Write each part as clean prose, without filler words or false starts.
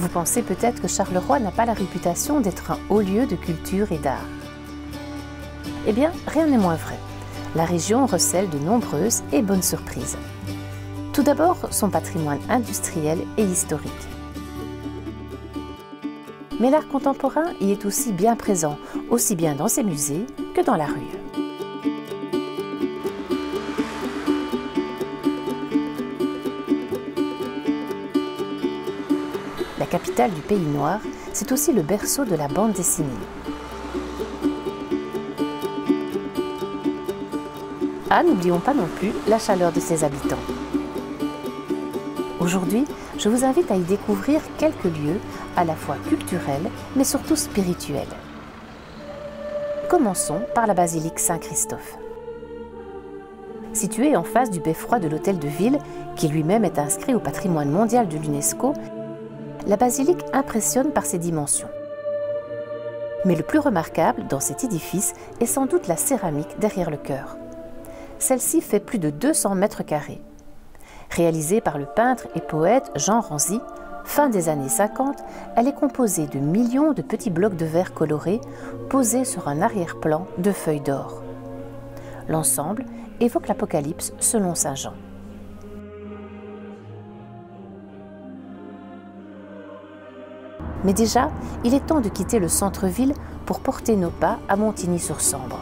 Vous pensez peut-être que Charleroi n'a pas la réputation d'être un haut lieu de culture et d'art. Eh bien, rien n'est moins vrai. La région recèle de nombreuses et bonnes surprises. Tout d'abord, son patrimoine industriel et historique. Mais l'art contemporain y est aussi bien présent, aussi bien dans ses musées que dans la rue. La capitale du Pays Noir, c'est aussi le berceau de la bande dessinée. Ah, n'oublions pas non plus la chaleur de ses habitants. Aujourd'hui, je vous invite à y découvrir quelques lieux à la fois culturels, mais surtout spirituels. Commençons par la basilique Saint-Christophe. Située en face du beffroi de l'hôtel de ville, qui lui-même est inscrit au patrimoine mondial de l'UNESCO, la basilique impressionne par ses dimensions. Mais le plus remarquable dans cet édifice est sans doute la céramique derrière le chœur. Celle-ci fait plus de 200 mètres carrés. Réalisée par le peintre et poète Jean Ranzy, fin des années 50, elle est composée de millions de petits blocs de verre colorés posés sur un arrière-plan de feuilles d'or. L'ensemble évoque l'Apocalypse selon saint Jean. Mais déjà, il est temps de quitter le centre-ville pour porter nos pas à Montigny-sur-Sambre.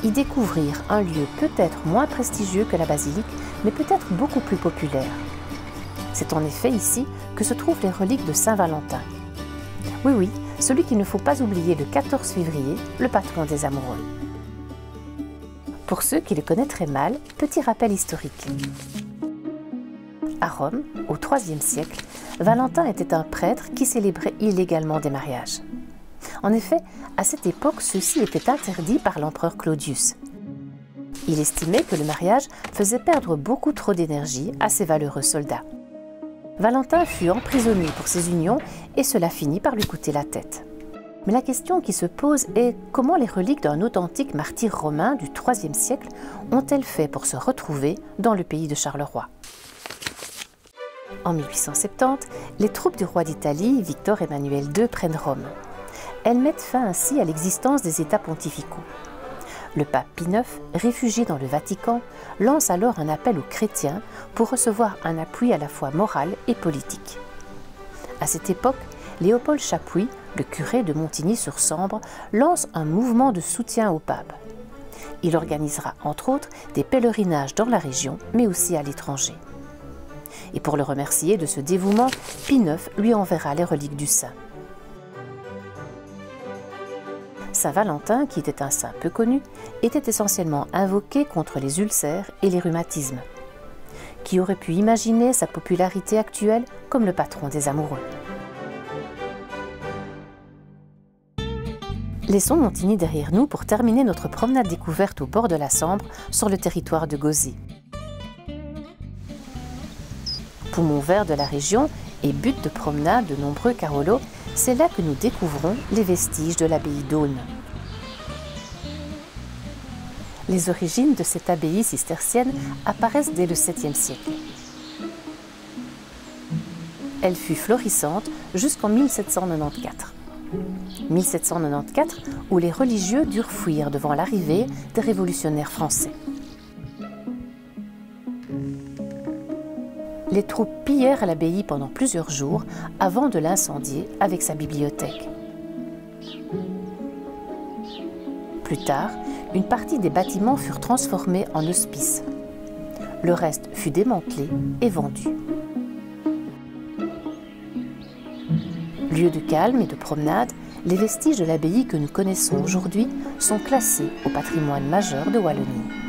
Y découvrir un lieu peut-être moins prestigieux que la basilique, mais peut-être beaucoup plus populaire. C'est en effet ici que se trouvent les reliques de Saint-Valentin. Oui, celui qu'il ne faut pas oublier le 14 février, le patron des amoureux. Pour ceux qui le connaîtraient mal, petit rappel historique. À Rome, au IIIe siècle, Valentin était un prêtre qui célébrait illégalement des mariages. En effet, à cette époque, ceux-ci étaient interdits par l'empereur Claudius. Il estimait que le mariage faisait perdre beaucoup trop d'énergie à ses valeureux soldats. Valentin fut emprisonné pour ces unions et cela finit par lui coûter la tête. Mais la question qui se pose est comment les reliques d'un authentique martyr romain du IIIe siècle ont-elles fait pour se retrouver dans le pays de Charleroi? En 1870, les troupes du roi d'Italie, Victor Emmanuel II, prennent Rome. Elles mettent fin ainsi à l'existence des États pontificaux. Le pape Pie IX, réfugié dans le Vatican, lance alors un appel aux chrétiens pour recevoir un appui à la fois moral et politique. À cette époque, Léopold Chapuis, le curé de Montigny-sur-Sambre, lance un mouvement de soutien au pape. Il organisera entre autres des pèlerinages dans la région, mais aussi à l'étranger. Et pour le remercier de ce dévouement, Pie IX lui enverra les reliques du saint. Saint Valentin, qui était un saint peu connu, était essentiellement invoqué contre les ulcères et les rhumatismes. Qui aurait pu imaginer sa popularité actuelle comme le patron des amoureux? Laissons Montigny derrière nous pour terminer notre promenade découverte au bord de la Sambre sur le territoire de Gauzy. Poumon vert de la région et but de promenade de nombreux carolos, c'est là que nous découvrons les vestiges de l'abbaye d'Aulne. Les origines de cette abbaye cistercienne apparaissent dès le 7e siècle. Elle fut florissante jusqu'en 1794. 1794 où les religieux durent fuir devant l'arrivée des révolutionnaires français. Les troupes pillèrent l'abbaye pendant plusieurs jours avant de l'incendier avec sa bibliothèque. Plus tard, une partie des bâtiments furent transformés en hospices. Le reste fut démantelé et vendu. Lieu de calme et de promenade, les vestiges de l'abbaye que nous connaissons aujourd'hui sont classés au patrimoine majeur de Wallonie.